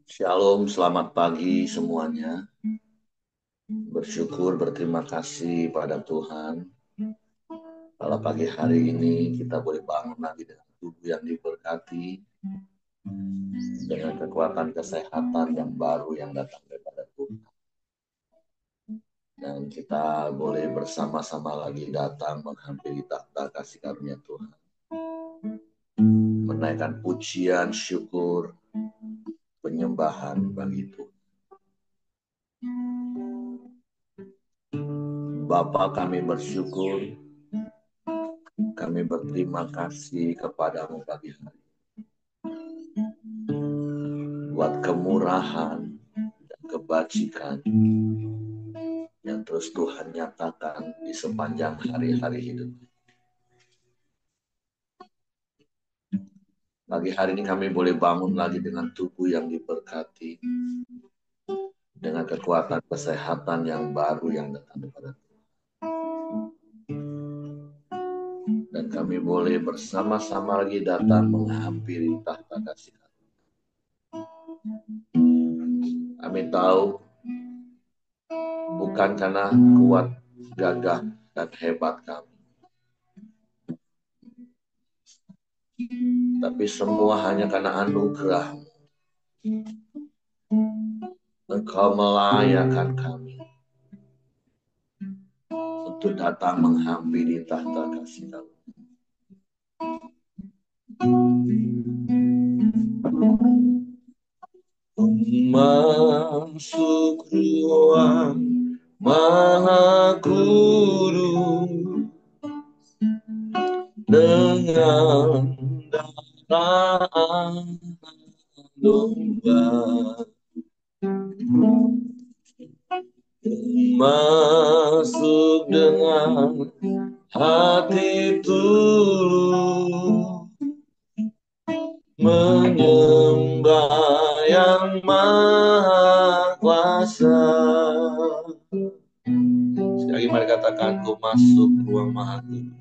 Shalom, selamat pagi semuanya. Bersyukur, berterima kasih pada Tuhan. Kalau pagi hari ini kita boleh bangun lagi dengan tubuh yang diberkati, dengan kekuatan kesehatan yang baru yang datang daripada Tuhan. Dan kita boleh bersama-sama lagi datang menghampiri takhta kasih karunia Tuhan. Menaikkan pujian, syukur, penyembahan bagi Tuhan. Bapa, kami bersyukur, kami berterima kasih kepadamu pagi hari buat kemurahan dan kebajikan yang terus Tuhan nyatakan di sepanjang hari-hari hidup. Pagi hari ini kami boleh bangun lagi dengan tubuh yang diberkati, dengan kekuatan kesehatan yang baru yang datang daripada Tuhan. Dan kami boleh bersama-sama lagi datang menghampiri tahta kasih. Kami tahu bukan karena kuat, gagah, dan hebat kami, tapi semua hanya karena anugerah. Engkau melayakan kami untuk datang menghampiri tahta kasih kamu. Masuk ruang Maha Kudus dengan darah domba. Masuk dengan hati tulus, menyembah yang maha kuasa. Sekali mari katakan, ku masuk ruang maha kudus.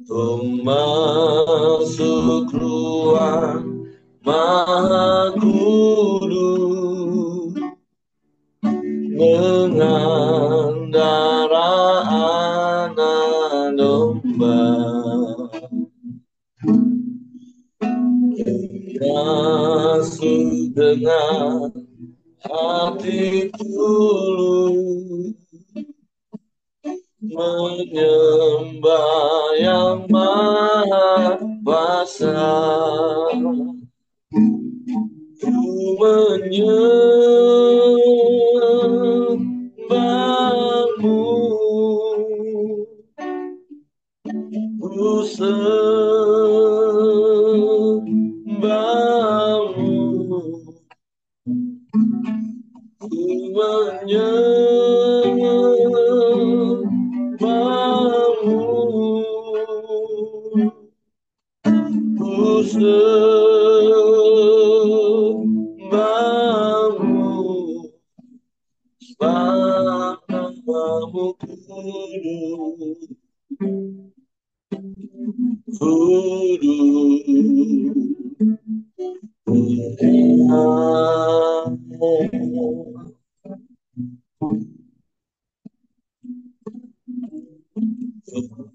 Ku masuk ruang maha kudus dengan darah anak domba. Masuk dengan hati tulus, menyembah yang maha kuasa. Ku menyembahmu, ku sembahmu, ku menyembahmu, ku sembahmu, namamu kudus,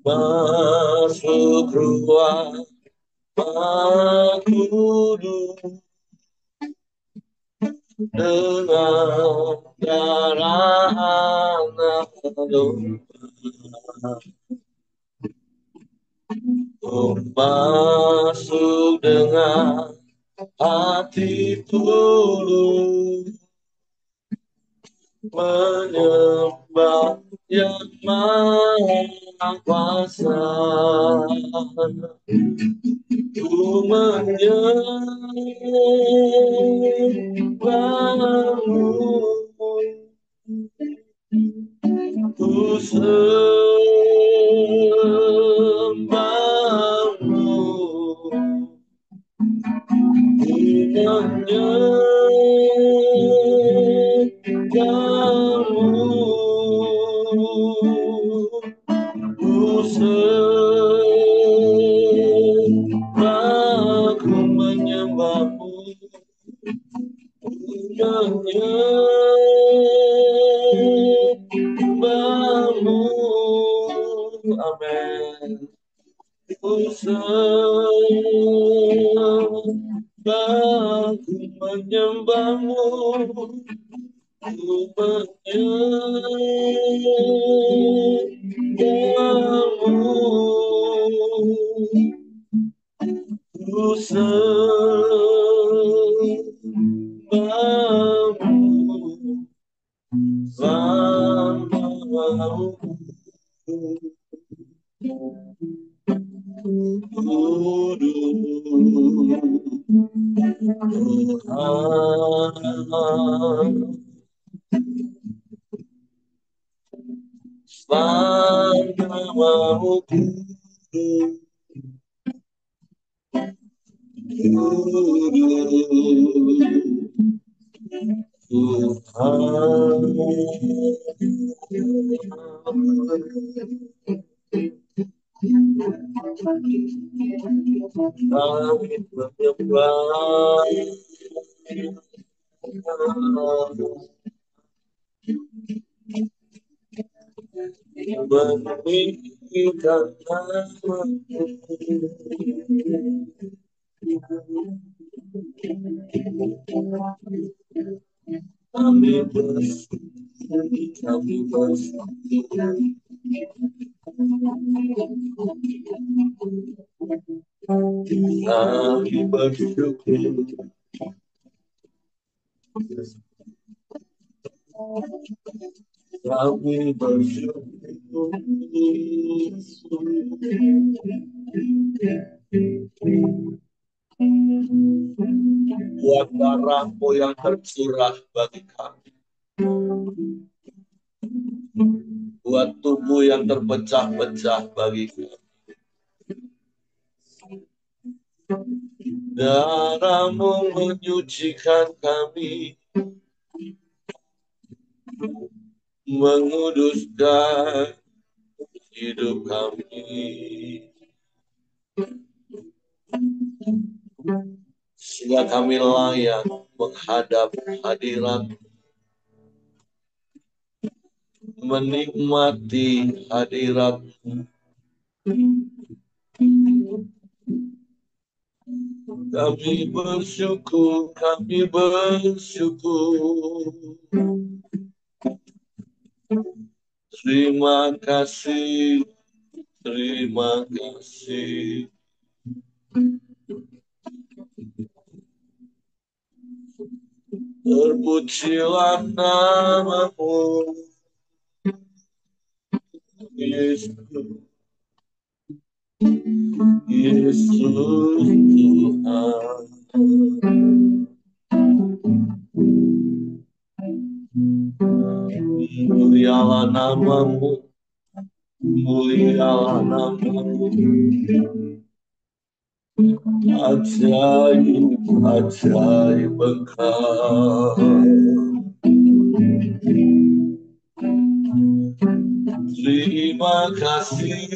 masuk ruang Maha Kudus dengan darah anak domba. Masuk dengan hati tulus, menyembah yang maha kuasa. Ku menyembahmu, ku sembahmu, ku menyembahmu, ku sembah, ku menyembahmu, menyembahmu, amin. Ku sembah, ku menyembahmu, ku menyembahmu, ku sembahmu, sembahmu. Kami bersyukur, kami bersyukur, kami bersyukur, kami bersyukur. Buat darahmu yang tercurah bagi kami, buat tubuh yang terpecah-pecah bagi kami. Darahmu menyucikan kami, menguduskan hidup kami, sehingga kami layak menghadap hadirat, menikmati hadirat. Kami bersyukur, kami bersyukur. Terima kasih, terima kasih. Terpujilah namamu, Yesus, Yesus Tuhan. Mulialah namamu, mulialah namamu. Ajaib, ajaib Engkau. Terima kasih,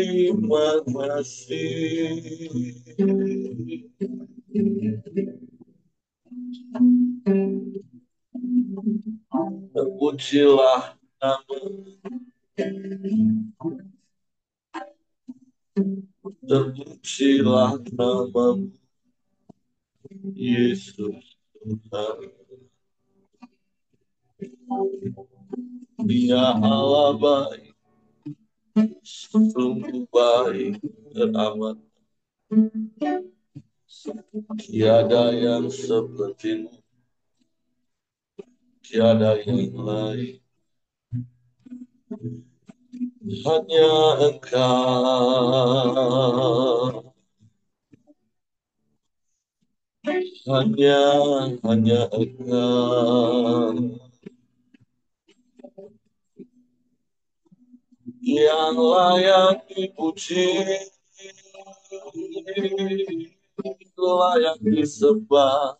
terima kasih. Terpujilah namamu, terpujilah namamu, Yesus Tuhan. Dia Allah baik, sungguh baik teramat. Tiada yang sepertimu, tiada yang lain. Hanya Engkau, hanya Engkau yang layak dipuji, layak disembah,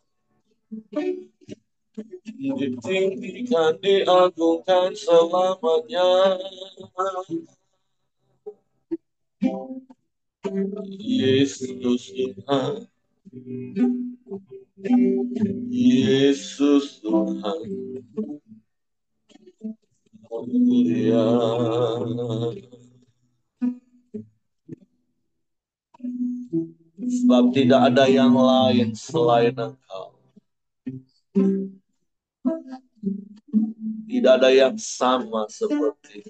ditinggikan, diagungkan selamanya. Yesus Tuhan, Yesus Tuhan mulia. Sebab tidak ada yang lain selain Engkau. Tidak ada yang sama seperti.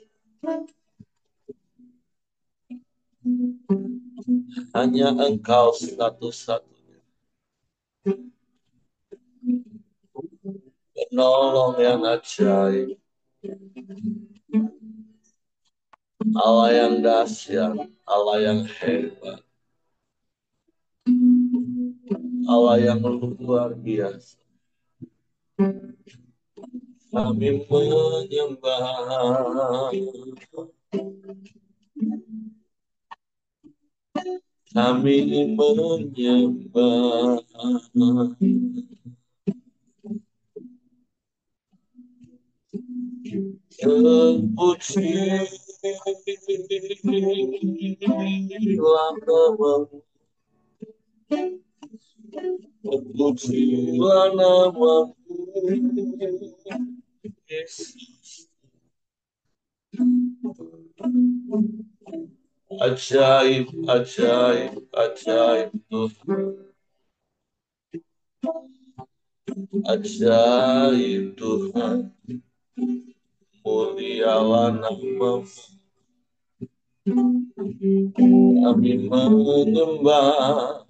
Hanya Engkau satu-satunya penolong yang ajaib, Allah yang dahsyat, Allah yang hebat, Allah yang luar biasa. Kami menyembah, kami menyembah. Terpujilah namamu, terpujilah namamu, Yesus. Ajaib, ajaib, ajaib Tuhan. Ajaib Tuhan. Mulialah namamu. Kami menyembah.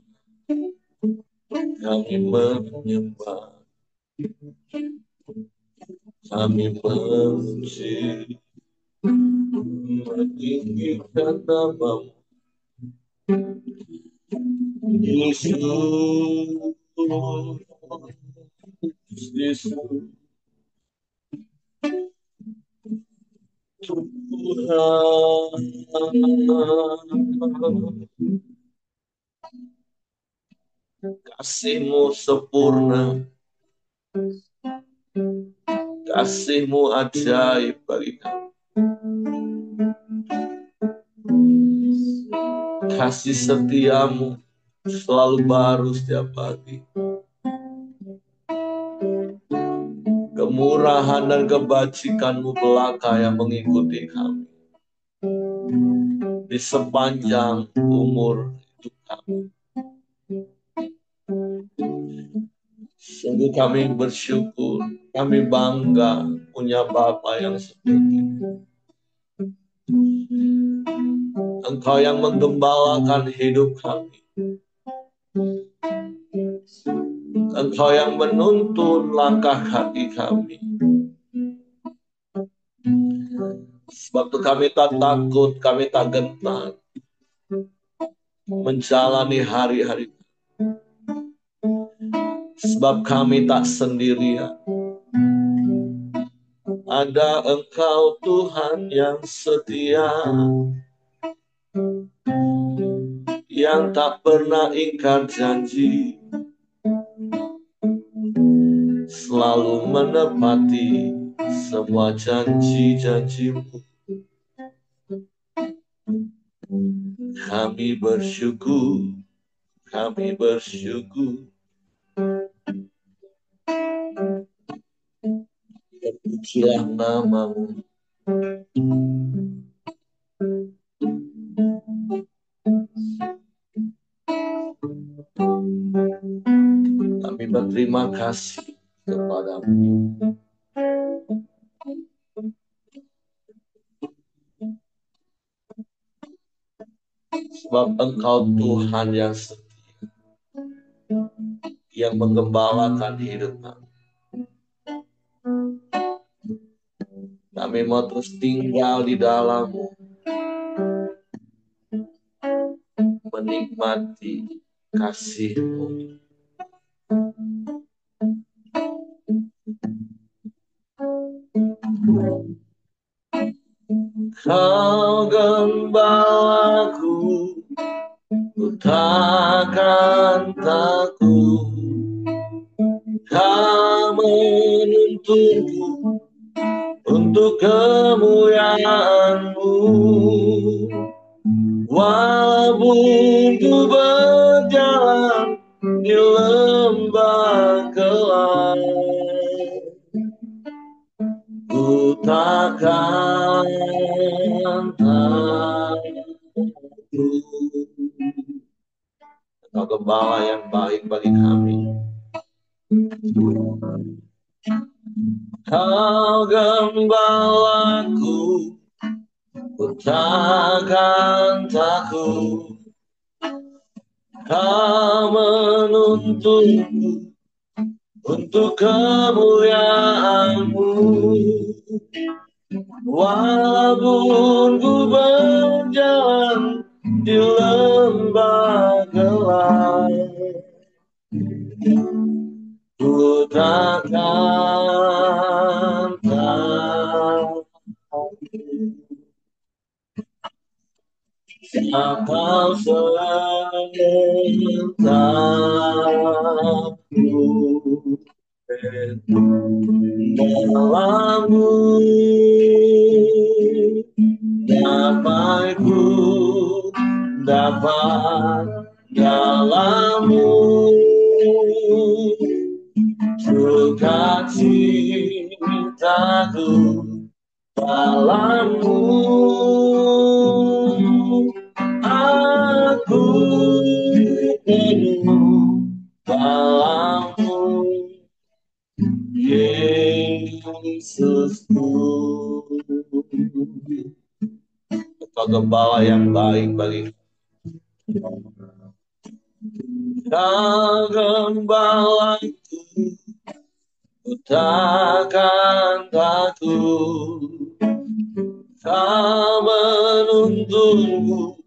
Kami menyembah. Kami memuji. Meninggikan namamu. Yesus. Yesus. Tuhan, kasih-Mu sempurna, kasih-Mu ajaib bagi kami. Kasih setia-Mu selalu baru setiap pagi. Kemurahan dan kebajikan-Mu belaka yang mengikuti kami di sepanjang umur hidup kami. Sungguh kami bersyukur, kami bangga punya Bapa yang seperti itu. Engkau yang menggembalakan hidup kami. Engkau yang menuntun langkah kaki kami. Sebab itu kami tak takut, kami tak gentar menjalani hari-hari. Sebab kami tak sendirian. Ada Engkau Tuhan yang setia, yang tak pernah ingkar janji, selalu menepati semua janji-janji-Mu. Kami bersyukur, kami bersyukur. Terpujilah namamu. Kami berterima kasih kepadamu. Sebab Engkau Tuhan yang setia, yang menggembalakan hidup kami. Kami mau terus tinggal di dalam-Mu, menikmati kasih-Mu. Kau gembalaku, ku takkan takut. Kau menuntunku untuk kemuliaan-Mu. Walaupun ku berjalan lembah gelap, ku takkan takut. Engkau gembala yang baik bagi kami. Kau gembalaku, ku takkan takut. Kau menuntunku untuk kemuliaan-Mu. Walaupun ku berjalan di lembah gelap, ku takkan takut. Kau sertaku, dalam-Mu damai-Ku dapat, dalam-Mu sukacitaku, dalam-Mu aku penuh, dalam-Mu Yesusku. Engkau gembala yang baik bagi Kau gembalaku, ku takkan takut. Kau menuntunku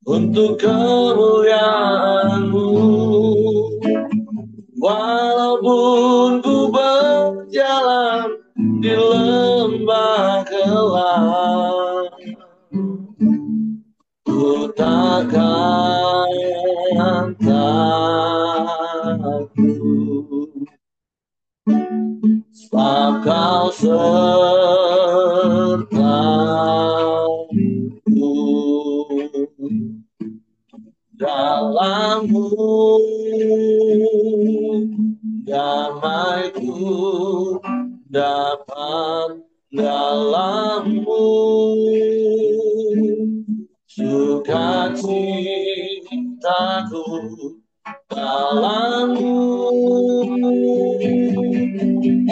untuk kemuliaan-Mu. Walaupun ku berjalan di lembah gelap, ku takkan takut. Sebab Kau sertaku, dalam-Mu damai-Ku dapat, dalam-Mu sukacitaku, dalam-Mu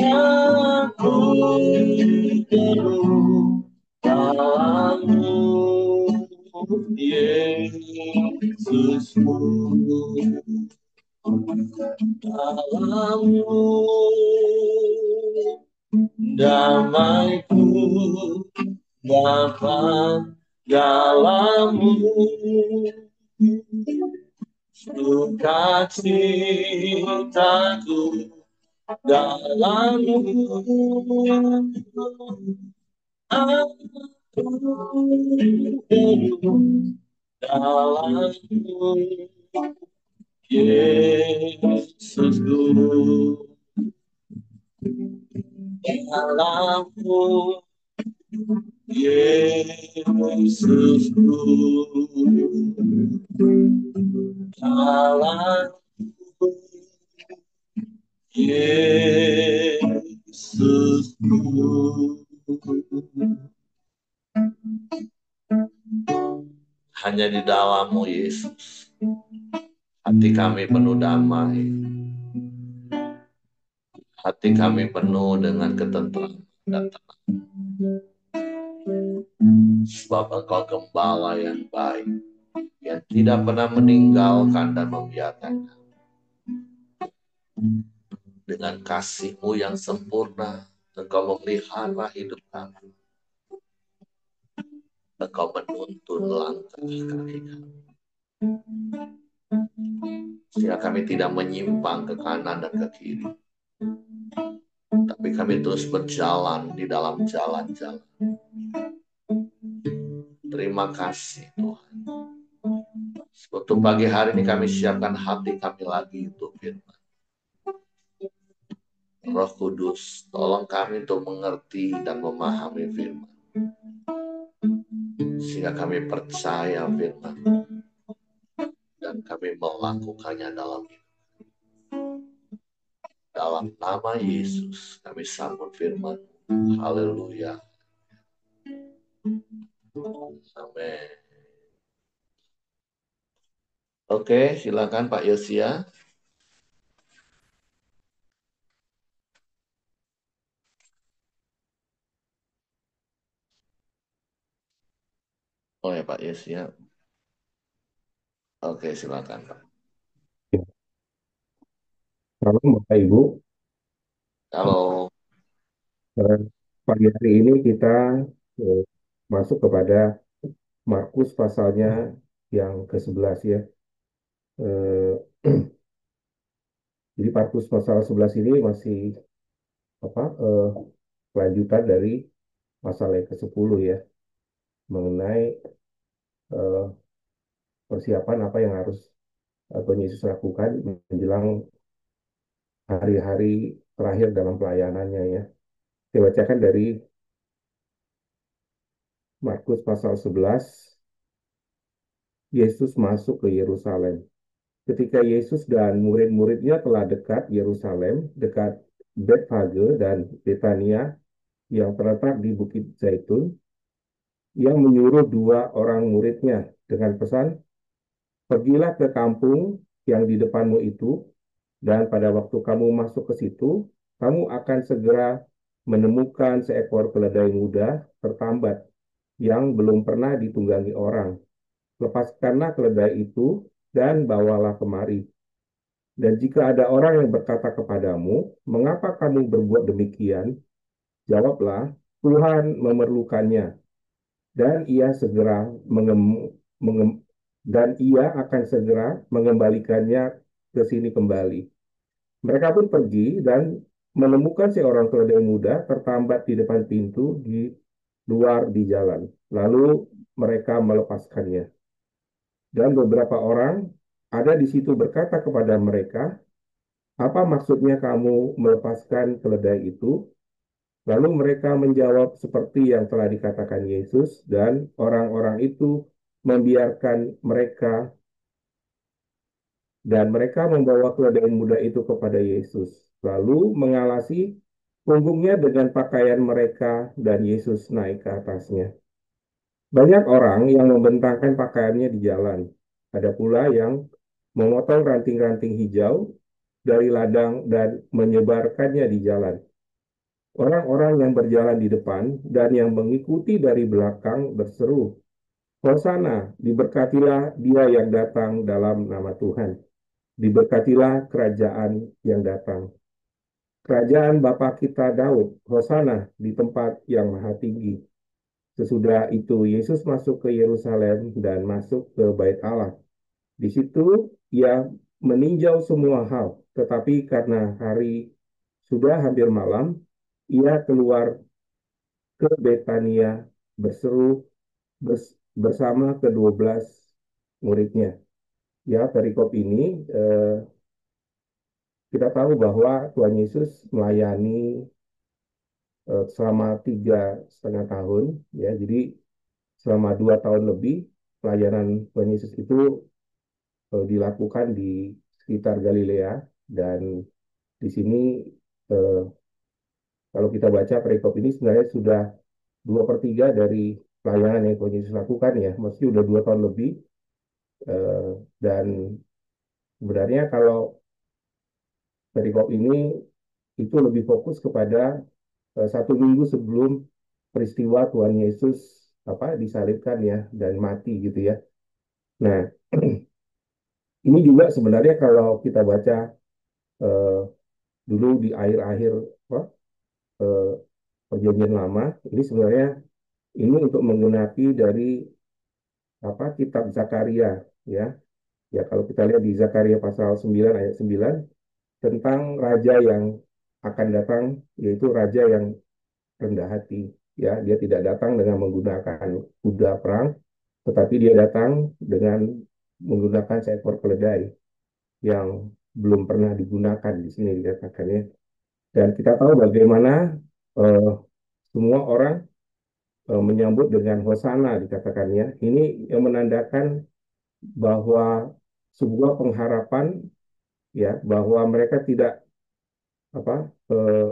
aku penuh, dalam-Mu Yesusku. Dalam-Mu damai-Ku dapat, dalam-Mu sukacitaku, dalam-Mu aku penuh, dalam-Mu Yesusku. Dalam-Mu Yesusku. Dalam-Mu Yesusku. Hanya di dalam-Mu Yesus, hati kami penuh damai, hati kami penuh dengan ketentraman dan tenang. Sebab Engkau gembala yang baik, yang tidak pernah meninggalkan dan membiarkan kami. Dengan kasih-Mu yang sempurna, Engkau memelihara hidup kami. Engkau menuntun langkah kaki kami, sehingga kami tidak menyimpang ke kanan dan ke kiri, tapi kami terus berjalan di dalam jalan-jalan. Terima kasih Tuhan. Untuk pagi hari ini kami siapkan hati kami lagi untuk firman. Roh Kudus, tolong kami untuk mengerti dan memahami firman, sehingga kami percaya firman dan kami melakukannya dalam hidup. dalam nama Yesus kami sambut firman. Haleluya. Amin. Oke, silakan Pak Yosia. Oh ya Pak Yosia. Oke, silakan Pak. Salam Bapak Ibu. Kalau Eh, Pagi hari ini kita eh, masuk kepada Markus pasalnya yang ke-11 ya. Eh, jadi Markus pasal 11 ini masih lanjutan dari pasal yang ke-10 ya, mengenai eh, persiapan apa yang harus Tuhan Yesus lakukan menjelang hari-hari terakhir dalam pelayanannya ya. Saya bacakan dari Markus pasal 11, Yesus masuk ke Yerusalem. Ketika Yesus dan murid-muridnya telah dekat Yerusalem, dekat Betfage dan Betania yang terletak di Bukit Zaitun, yang menyuruh dua orang muridnya dengan pesan, pergilah ke kampung yang di depanmu itu, dan pada waktu kamu masuk ke situ, kamu akan segera menemukan seekor keledai muda tertambat yang belum pernah ditunggangi orang. Lepaskanlah keledai itu dan bawalah kemari. Dan jika ada orang yang berkata kepadamu, mengapa kamu berbuat demikian? Jawablah, Tuhan memerlukannya, dan ia segera mengem- dan ia akan segera mengembalikannya ke sini kembali. Mereka pun pergi dan menemukan seorang keledai muda tertambat di depan pintu di luar di jalan. Lalu mereka melepaskannya. Dan beberapa orang ada di situ berkata kepada mereka, apa maksudnya kamu melepaskan keledai itu? Lalu mereka menjawab seperti yang telah dikatakan Yesus, dan orang-orang itu membiarkan mereka, dan mereka membawa keledai muda itu kepada Yesus. Lalu mengalasi punggungnya dengan pakaian mereka, dan Yesus naik ke atasnya. Banyak orang yang membentangkan pakaiannya di jalan. Ada pula yang memotong ranting-ranting hijau dari ladang dan menyebarkannya di jalan. Orang-orang yang berjalan di depan dan yang mengikuti dari belakang berseru, Hosana, diberkatilah dia yang datang dalam nama Tuhan. Diberkatilah kerajaan yang datang. Kerajaan Bapa kita Daud, Hosana di tempat yang maha tinggi. Sesudah itu Yesus masuk ke Yerusalem dan masuk ke Bait Allah. Di situ ia meninjau semua hal, tetapi karena hari sudah hampir malam, ia keluar ke Betania berseru bersama ke-12 muridnya. Ya, perikop ini kita tahu bahwa Tuhan Yesus melayani selama 3,5 tahun, ya. Jadi selama 2 tahun lebih pelayanan Tuhan Yesus itu dilakukan di sekitar Galilea, dan di sini eh, kalau kita baca perikop ini sebenarnya sudah 2/3 dari pelayanan yang Tuhan Yesus lakukan ya, meski udah 2 tahun lebih. Dan sebenarnya kalau perikop ini itu lebih fokus kepada 1 minggu sebelum peristiwa Tuhan Yesus disalibkan ya dan mati gitu ya. Nah, ini juga sebenarnya kalau kita baca eh, dulu di akhir-akhir apa, eh, perjanjian lama, ini sebenarnya ini untuk menggenapi dari kitab Zakaria ya. Ya kalau kita lihat di Zakaria pasal 9 ayat 9 tentang raja yang akan datang, yaitu raja yang rendah hati. Ya, dia tidak datang dengan menggunakan kuda perang, tetapi dia datang dengan menggunakan seekor keledai yang belum pernah digunakan di sini dikatakannya. Dan kita tahu bagaimana eh, semua orang menyambut dengan hosana dikatakannya. Ini yang menandakan bahwa sebuah pengharapan ya bahwa mereka tidak apa eh,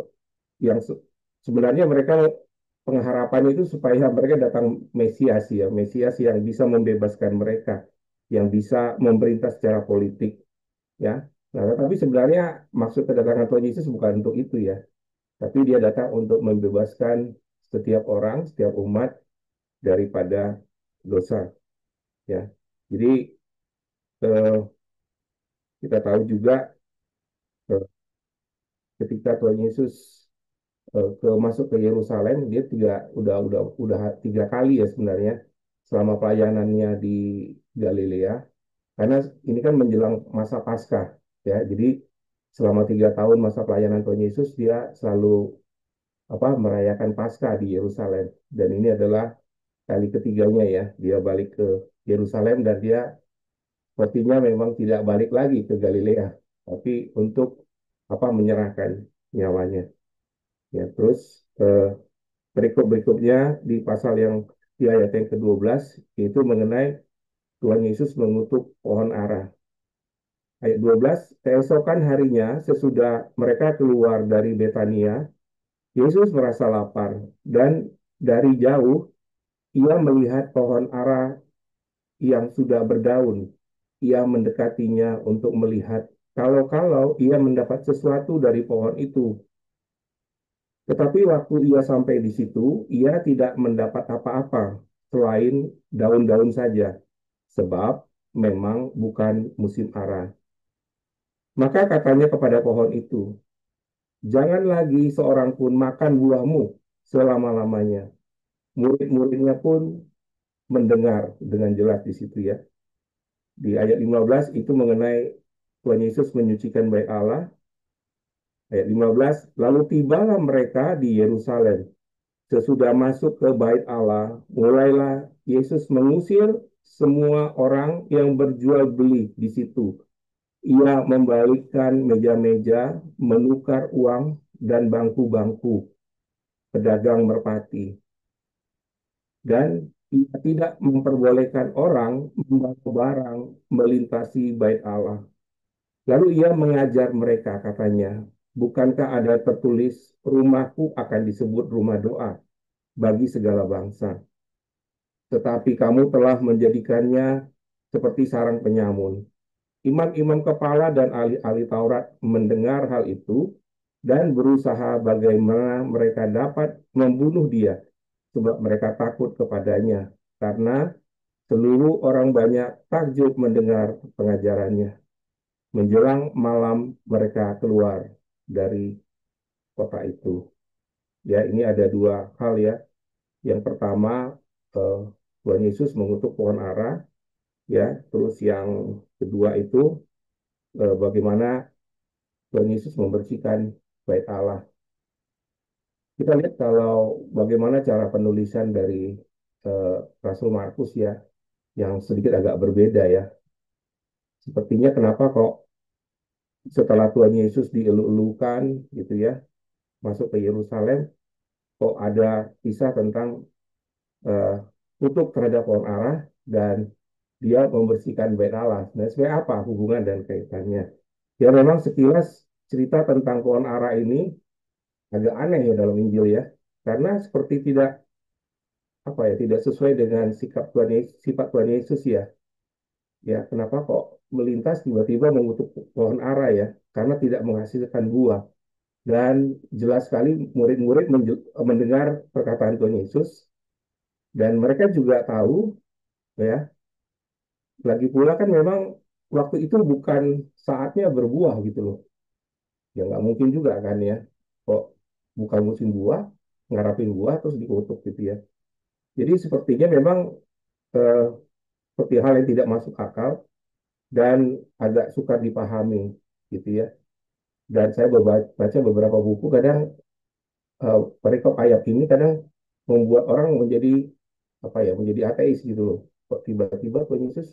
yang sebenarnya mereka pengharapannya itu supaya mereka datang Mesias ya, Mesias yang bisa membebaskan mereka, yang bisa memerintah secara politik ya. Nah, tapi sebenarnya maksud kedatangan Tuhan Yesus bukan untuk itu ya, tapi dia datang untuk membebaskan setiap orang, setiap umat daripada dosa ya. Jadi eh, kita tahu juga eh, ketika Tuhan Yesus masuk ke Yerusalem, dia udah 3 kali ya sebenarnya selama pelayanannya di Galilea, karena ini kan menjelang masa Paskah ya. Jadi selama 3 tahun masa pelayanan Tuhan Yesus, dia selalu merayakan Paskah di Yerusalem, dan ini adalah kali ketiganya ya dia balik ke Yerusalem, dan dia sepertinya memang tidak balik lagi ke Galilea, tapi untuk menyerahkan nyawanya ya. Terus berikut-berikutnya di pasal yang di ayat yang ke-12 itu mengenai Tuhan Yesus mengutuk pohon ara. Ayat 12, keesokan harinya sesudah mereka keluar dari Betania, Yesus merasa lapar, dan dari jauh ia melihat pohon ara yang sudah berdaun. Ia mendekatinya untuk melihat kalau-kalau ia mendapat sesuatu dari pohon itu. Tetapi waktu ia sampai di situ, ia tidak mendapat apa-apa selain daun-daun saja, sebab memang bukan musim ara. Maka katanya kepada pohon itu, jangan lagi seorang pun makan buahmu selama-lamanya. Murid-muridnya pun mendengar dengan jelas di situ ya. Di ayat 15 itu mengenai Tuhan Yesus menyucikan bait Allah. Ayat 15, lalu tibalah mereka di Yerusalem. Sesudah masuk ke bait Allah, mulailah Yesus mengusir semua orang yang berjual beli di situ. Ia membalikkan meja-meja, menukar uang, dan bangku-bangku pedagang merpati. Dan ia tidak memperbolehkan orang membawa barang melintasi bait Allah. Lalu ia mengajar mereka, katanya, bukankah ada tertulis, rumahku akan disebut rumah doa bagi segala bangsa. Tetapi kamu telah menjadikannya seperti sarang penyamun. Imam-imam kepala dan ahli-ahli Taurat mendengar hal itu dan berusaha bagaimana mereka dapat membunuh dia, sebab mereka takut kepadanya, karena seluruh orang banyak takjub mendengar pengajarannya. Menjelang malam mereka keluar dari kota itu. Ya, ini ada 2 hal ya. Yang pertama, eh, Tuhan Yesus mengutuk pohon ara, ya. Terus yang kedua itu bagaimana Tuhan Yesus membersihkan bait Allah. Kita lihat kalau bagaimana cara penulisan dari eh, Rasul Markus ya, yang sedikit agak berbeda ya. Sepertinya kenapa kok setelah Tuhan Yesus dielu-elukan gitu ya, masuk ke Yerusalem, kok ada kisah tentang eh, kutuk terhadap pohon ara dan dia membersihkan bait Allah. Nah, sebenarnya apa hubungan dan kaitannya? Ya memang sekilas cerita tentang pohon ara ini agak aneh ya dalam Injil ya, karena seperti tidak tidak sesuai dengan sikap Tuhan Yesus, sifat Tuhan Yesus ya. Ya kenapa kok melintas tiba-tiba mengutuk pohon ara ya? Karena tidak menghasilkan buah. Dan jelas sekali murid-murid mendengar perkataan Tuhan Yesus, dan mereka juga tahu ya, lagi pula kan memang waktu itu bukan saatnya berbuah gitu loh. Ya nggak mungkin juga kan ya, kok bukan musim buah, ngarapin buah terus dikutuk gitu ya. Jadi sepertinya memang eh, seperti hal yang tidak masuk akal dan agak sukar dipahami gitu ya. Dan saya baca beberapa buku, kadang perikop ayat ini kadang membuat orang menjadi menjadi ateis gitu loh. Kok tiba-tiba Tuhan Yesus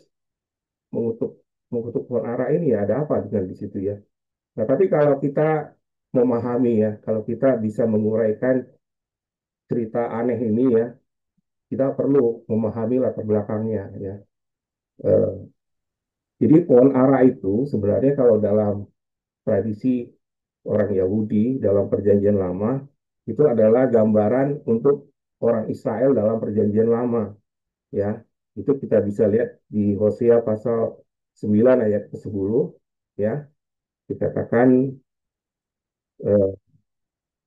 mengutuk mengutuk pohon ara ini, ya ada apa dengan di situ ya. Nah, tapi kalau kita memahami ya, kalau kita bisa menguraikan cerita aneh ini ya, kita perlu memahami latar belakangnya ya. Eh, jadi pohon ara itu sebenarnya kalau dalam tradisi orang Yahudi dalam Perjanjian Lama itu adalah gambaran untuk orang Israel dalam Perjanjian Lama, ya. Itu kita bisa lihat di Hosea pasal 9 ayat ke-10, ya. Dikatakan eh,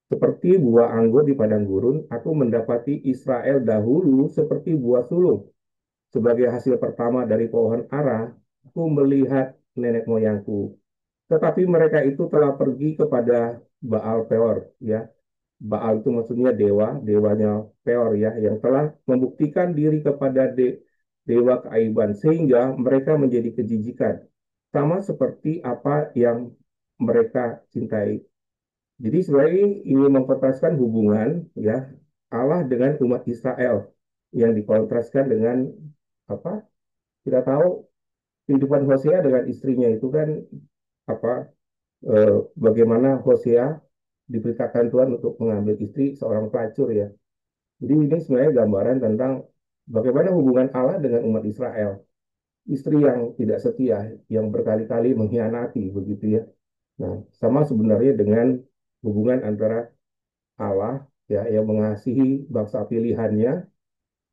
seperti buah anggur di padang gurun, aku mendapati Israel dahulu seperti buah sulung. Sebagai hasil pertama dari pohon ara, aku melihat nenek moyangku. Tetapi mereka itu telah pergi kepada Baal Peor, ya. Baal itu maksudnya dewa, dewanya Peor, ya, yang telah membuktikan diri kepada dewa keaiban sehingga mereka menjadi kejijikan. Sama seperti apa yang mereka cintai. Jadi sebenarnya ini mengkontraskan hubungan, ya, Allah dengan umat Israel yang dikontraskan dengan apa? Kita tahu kehidupan Hosea dengan istrinya itu kan apa? Bagaimana Hosea diberitakan Tuhan untuk mengambil istri seorang pelacur, ya. Jadi ini sebenarnya gambaran tentang bagaimana hubungan Allah dengan umat Israel. Istri yang tidak setia, yang berkali-kali mengkhianati, begitu ya. Nah, sama sebenarnya dengan hubungan antara Allah, ya, yang mengasihi bangsa pilihannya,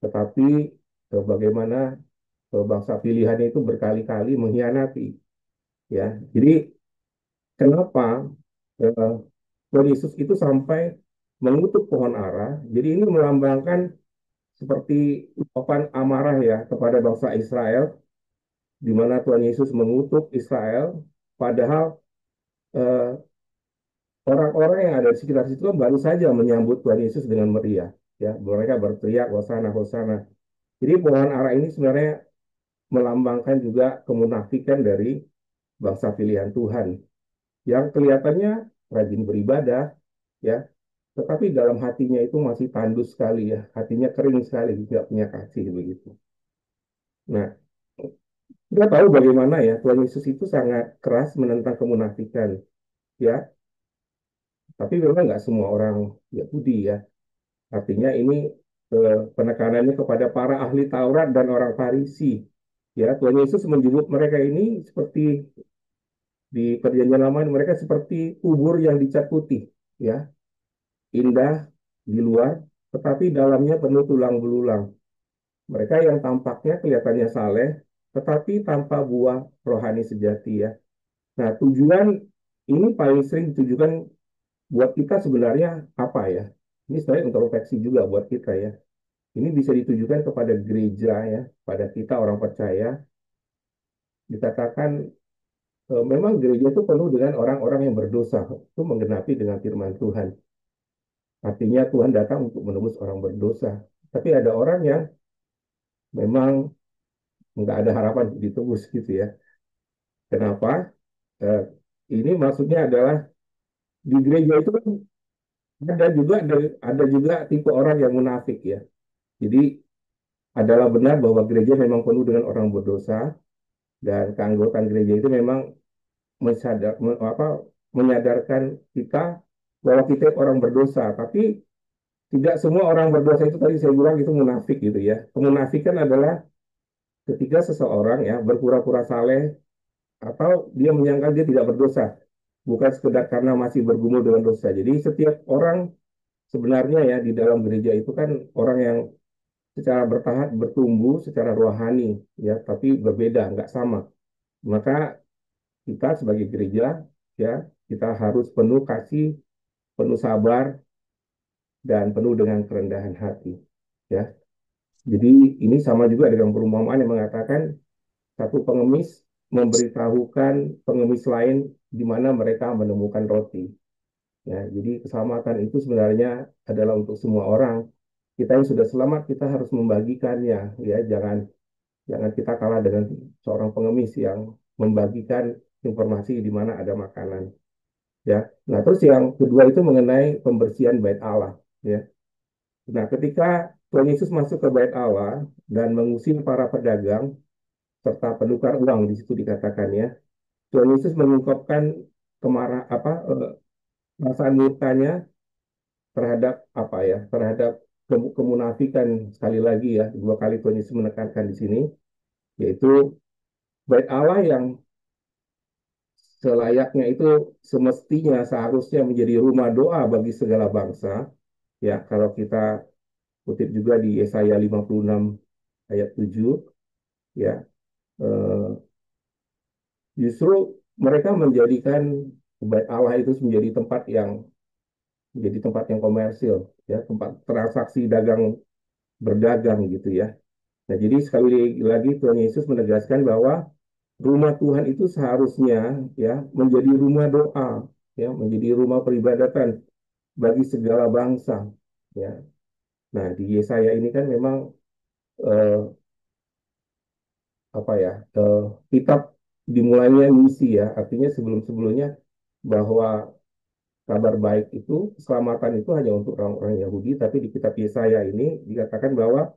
tetapi bagaimana bangsa pilihannya itu berkali-kali mengkhianati, ya. Jadi kenapa eh, Tuhan Yesus itu sampai mengutuk pohon ara? Jadi ini melambangkan seperti ungkapan amarah, ya, kepada bangsa Israel, di mana Tuhan Yesus mengutuk Israel, padahal eh, orang-orang yang ada di sekitar situ kan baru saja menyambut Tuhan Yesus dengan meriah, ya, mereka berteriak Hosana Hosana. Jadi pohon ara ini sebenarnya melambangkan juga kemunafikan dari bangsa pilihan Tuhan yang kelihatannya rajin beribadah, ya, tetapi dalam hatinya itu masih tandus sekali, ya, hatinya kering sekali, tidak punya kasih, begitu. Nah, kita tahu bagaimana, ya, Tuhan Yesus itu sangat keras menentang kemunafikan, ya, tapi memang nggak semua orang Yahudi, ya. Artinya ini penekanannya kepada para ahli Taurat dan orang Farisi. Ya, Tuhan Yesus menyebut mereka ini seperti di Perjanjian Lama, mereka seperti kubur yang dicat putih, ya, indah di luar, tetapi dalamnya penuh tulang belulang. Mereka yang tampaknya kelihatannya saleh, tetapi tanpa buah rohani sejati, ya. Nah, tujuan ini paling sering ditujukan buat kita sebenarnya apa, ya? Ini sebenarnya introspeksi juga buat kita, ya. Ini bisa ditujukan kepada gereja, ya, pada kita orang percaya. Dikatakan memang gereja itu penuh dengan orang-orang yang berdosa, itu menggenapi dengan firman Tuhan. Artinya Tuhan datang untuk menebus orang berdosa. Tapi ada orang yang memang nggak ada harapan untuk ditebus, gitu ya. Kenapa? Eh, ini maksudnya adalah di gereja itu kan ada juga tipe orang yang munafik, ya. Jadi adalah benar bahwa gereja memang penuh dengan orang berdosa dan keanggotaan gereja itu memang menyadarkan kita bahwa kita orang berdosa, tapi tidak semua orang berdosa itu tadi saya bilang itu munafik, gitu ya. Kemunafikan adalah ketika seseorang, ya, berpura-pura saleh atau dia menyangka dia tidak berdosa, bukan sekedar karena masih bergumul dengan dosa. Jadi setiap orang sebenarnya, ya, di dalam gereja itu kan orang yang secara bertahap bertumbuh secara rohani, ya, tapi berbeda, nggak sama. Maka kita sebagai gereja, ya, kita harus penuh kasih, penuh sabar, dan penuh dengan kerendahan hati, ya. Jadi ini sama juga dengan perumpamaan yang mengatakan satu pengemis memberitahukan pengemis lain di mana mereka menemukan roti. Ya, jadi keselamatan itu sebenarnya adalah untuk semua orang. Kita yang sudah selamat kita harus membagikannya, ya. Jangan jangan kita kalah dengan seorang pengemis yang membagikan informasi di mana ada makanan, ya. Nah, terus yang kedua itu mengenai pembersihan bait Allah, ya. Nah, ketika Tuhan Yesus masuk ke bait Allah dan mengusir para pedagang serta penukar uang, di situ dikatakannya Tuhan Yesus mengungkapkan kemarah apa perasaan murkanya terhadap apa, ya, terhadap kemunafikan. Sekali lagi, ya, dua kali Tuhan Yesus menekankan di sini, yaitu bait Allah yang selayaknya itu semestinya seharusnya menjadi rumah doa bagi segala bangsa. Ya, kalau kita kutip juga di Yesaya 56 ayat 7, ya, eh, justru mereka menjadikan bait Allah itu menjadi tempat yang komersil, ya, tempat transaksi dagang berdagang gitu ya. Nah, jadi sekali lagi Tuhan Yesus menegaskan bahwa rumah Tuhan itu seharusnya ya menjadi rumah doa, ya, menjadi rumah peribadatan bagi segala bangsa, ya. Nah, di Yesaya ini kan memang eh, apa ya, kitab dimulainya misi ya, artinya sebelum-sebelumnya bahwa kabar baik itu, keselamatan itu hanya untuk orang-orang Yahudi, tapi di kitab Yesaya ini dikatakan bahwa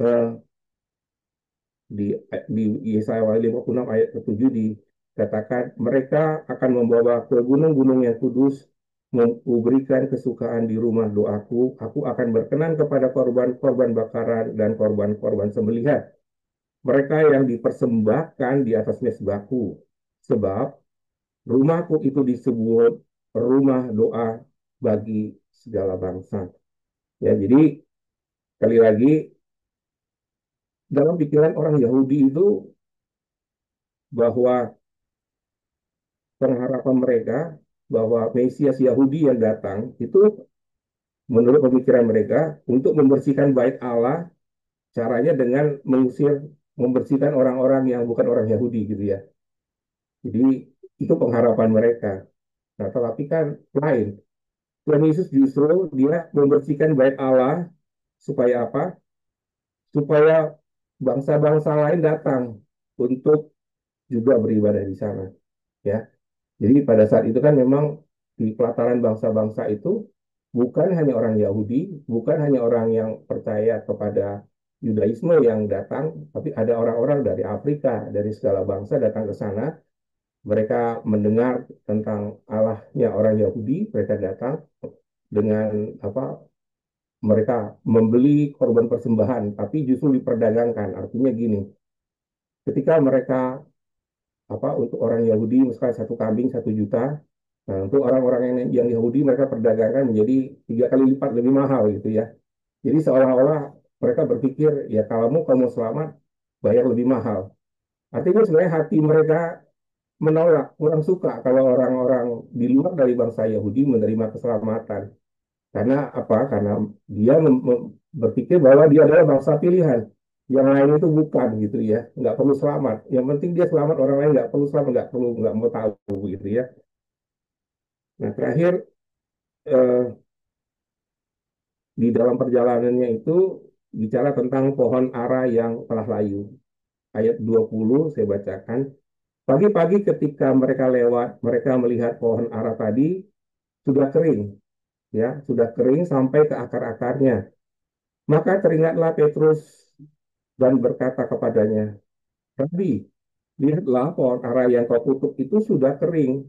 eh, di di Yesaya 56 ayat ke-7 dikatakan mereka akan membawa ke gunung-gunung yang kudus, memberikan kesukaan di rumah doaku, aku akan berkenan kepada korban-korban bakaran dan korban-korban sembelihan mereka yang dipersembahkan di atas mezbahku, sebab rumahku itu disebut rumah doa bagi segala bangsa. Ya, jadi sekali lagi dalam pikiran orang Yahudi itu bahwa pengharapan mereka bahwa Mesias Yahudi yang datang itu menurut pemikiran mereka untuk membersihkan bait Allah, caranya dengan membersihkan orang-orang yang bukan orang Yahudi gitu ya. Jadi itu pengharapan mereka. Nah, tetapi kan lain. Tuhan Yesus justru dia membersihkan bait Allah supaya apa? Supaya bangsa-bangsa lain datang untuk juga beribadah di sana, ya. Jadi pada saat itu kan memang di pelataran bangsa-bangsa itu bukan hanya orang Yahudi, bukan hanya orang yang percaya kepada Yudaisme yang datang, tapi ada orang-orang dari Afrika, dari segala bangsa datang ke sana. Mereka mendengar tentang Allahnya orang Yahudi, mereka datang dengan apa? Mereka membeli korban persembahan, tapi justru diperdagangkan. Artinya gini, ketika mereka untuk orang Yahudi misalkan satu kambing 1 juta. Nah, untuk orang-orang yang Yahudi mereka perdagangkan menjadi 3 kali lipat lebih mahal gitu ya. Jadi seolah-olah mereka berpikir ya kalau kamu selamat bayar lebih mahal. Artinya sebenarnya hati mereka menolak, kurang suka kalau orang-orang di luar dari bangsa Yahudi menerima keselamatan. Karena apa? Karena dia berpikir bahwa dia adalah bangsa pilihan. Yang lain itu bukan gitu ya, nggak perlu selamat. Yang penting dia selamat, orang lain nggak perlu selamat, nggak mau tahu gitu ya. Nah terakhir eh, di dalam perjalanannya itu bicara tentang pohon ara yang telah layu. Ayat 20 saya bacakan. Pagi-pagi ketika mereka lewat, mereka melihat pohon ara tadi sudah kering, ya, sudah kering sampai ke akar-akarnya. Maka teringatlah Petrus dan berkata kepadanya, Rabbi, lihatlah pohon ara yang kau kutuk itu sudah kering.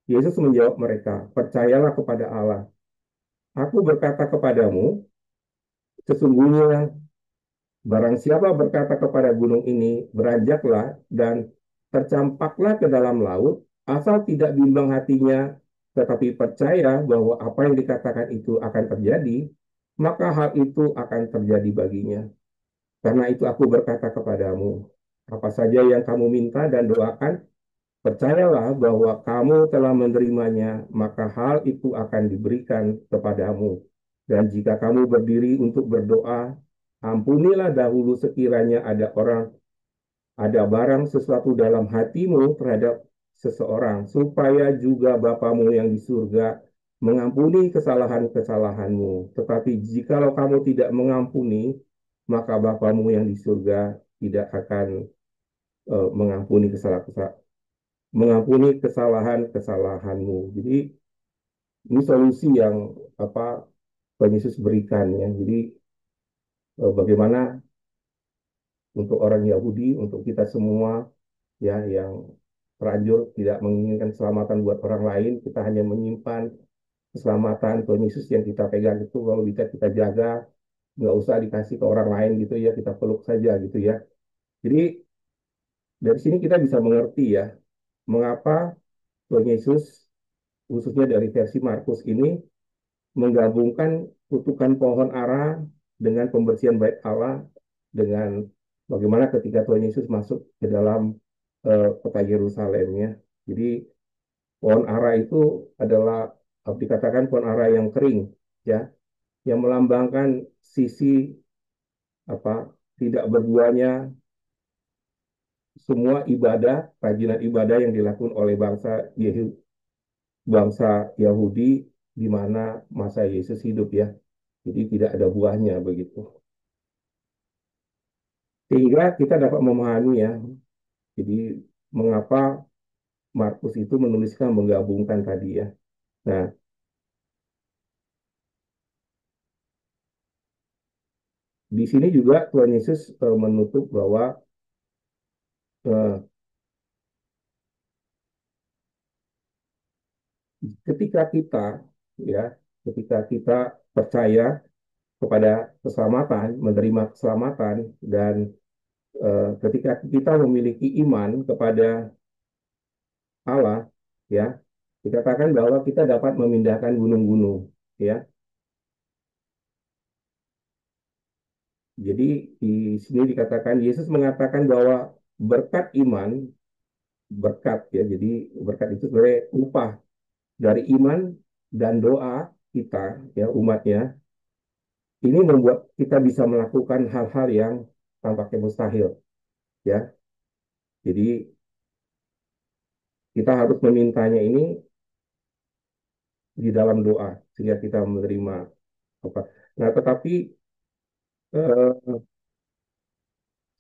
Yesus menjawab mereka, percayalah kepada Allah. Aku berkata kepadamu, sesungguhnya barang siapa berkata kepada gunung ini, beranjaklah dan tercampaklah ke dalam laut, asal tidak bimbang hatinya, tetapi percaya bahwa apa yang dikatakan itu akan terjadi, maka hal itu akan terjadi baginya. Karena itu aku berkata kepadamu, apa saja yang kamu minta dan doakan, percayalah bahwa kamu telah menerimanya, maka hal itu akan diberikan kepadamu. Dan jika kamu berdiri untuk berdoa, ampunilah dahulu sekiranya ada barang sesuatu dalam hatimu terhadap seseorang, supaya juga Bapamu yang di surga mengampuni kesalahan-kesalahanmu. Tetapi jikalau kamu tidak mengampuni, maka Bapamu yang di surga tidak akan mengampuni kesalahan-kesalahanmu. Jadi ini solusi yang apa Tuhan Yesus berikan ya. Jadi bagaimana untuk orang Yahudi, untuk kita semua ya yang terlanjur tidak menginginkan keselamatan buat orang lain, kita hanya menyimpan keselamatan Tuhan Yesus yang kita pegang itu kalau bisa kita jaga, nggak usah dikasih ke orang lain gitu ya, kita peluk saja gitu ya. Jadi dari sini kita bisa mengerti ya, mengapa Tuhan Yesus khususnya dari versi Markus ini menggabungkan kutukan pohon ara dengan pembersihan bait Allah dengan bagaimana ketika Tuhan Yesus masuk ke dalam kota Yerusalemnya. Jadi pohon ara itu adalah dikatakan pohon ara yang kering, ya, yang melambangkan sisi apa tidak berbuahnya semua ibadah, rajinan ibadah yang dilakukan oleh bangsa Yahudi di mana masa Yesus hidup ya. Jadi tidak ada buahnya begitu. Sehingga kita dapat memahami ya, jadi mengapa Markus itu menuliskan menggabungkan tadi ya. Nah, di sini juga Tuhan Yesus menutup bahwa eh, ketika kita ya, ketika kita percaya kepada keselamatan, menerima keselamatan dan ketika kita memiliki iman kepada Allah ya, dikatakan bahwa kita dapat memindahkan gunung-gunung ya. Jadi di sini dikatakan Yesus mengatakan bahwa berkat iman, berkat ya. Jadi berkat itu sebenarnya upah dari iman dan doa kita ya umatnya ini membuat kita bisa melakukan hal-hal yang tampaknya mustahil ya. Jadi kita harus memintanya ini di dalam doa sehingga kita menerima apa. Nah, tetapi eh,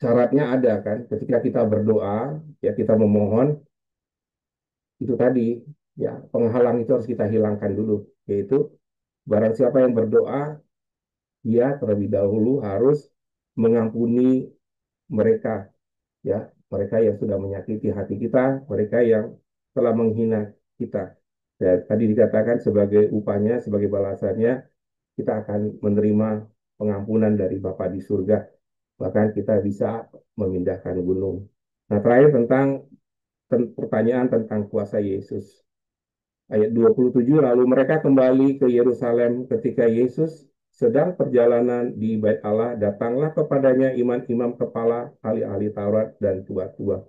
syaratnya ada kan ketika kita berdoa ya kita memohon itu tadi ya penghalang itu harus kita hilangkan dulu yaitu barang siapa yang berdoa dia terlebih dahulu harus mengampuni mereka ya mereka yang sudah menyakiti hati kita mereka yang telah menghina kita ya, tadi dikatakan sebagai upahnya sebagai balasannya kita akan menerima pengampunan dari Bapa di surga bahkan kita bisa memindahkan gunung. Nah, terakhir tentang pertanyaan tentang kuasa Yesus. Ayat 27, lalu mereka kembali ke Yerusalem ketika Yesus sedang perjalanan di Bait Allah, datanglah kepadanya imam-imam kepala, ahli-ahli Taurat, dan tua-tua.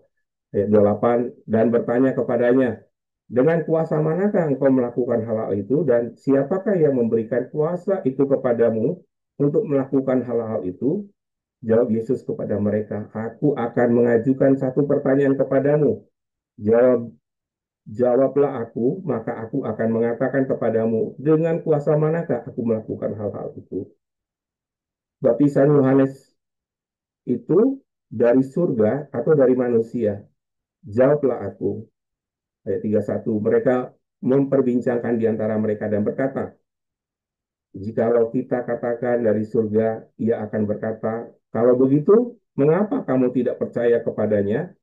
Ayat 28, dan bertanya kepadanya, dengan kuasa manakah engkau melakukan hal-hal itu, dan siapakah yang memberikan kuasa itu kepadamu untuk melakukan hal-hal itu? Jawab Yesus kepada mereka, aku akan mengajukan satu pertanyaan kepadamu. Jawab Jawablah aku, maka aku akan mengatakan kepadamu, dengan kuasa manakah aku melakukan hal-hal itu. Baptisan Yohanes itu dari surga atau dari manusia? Jawablah aku. Ayat 31. Mereka memperbincangkan di antara mereka dan berkata, jikalau kita katakan dari surga, ia akan berkata, kalau begitu, mengapa kamu tidak percaya kepadanya?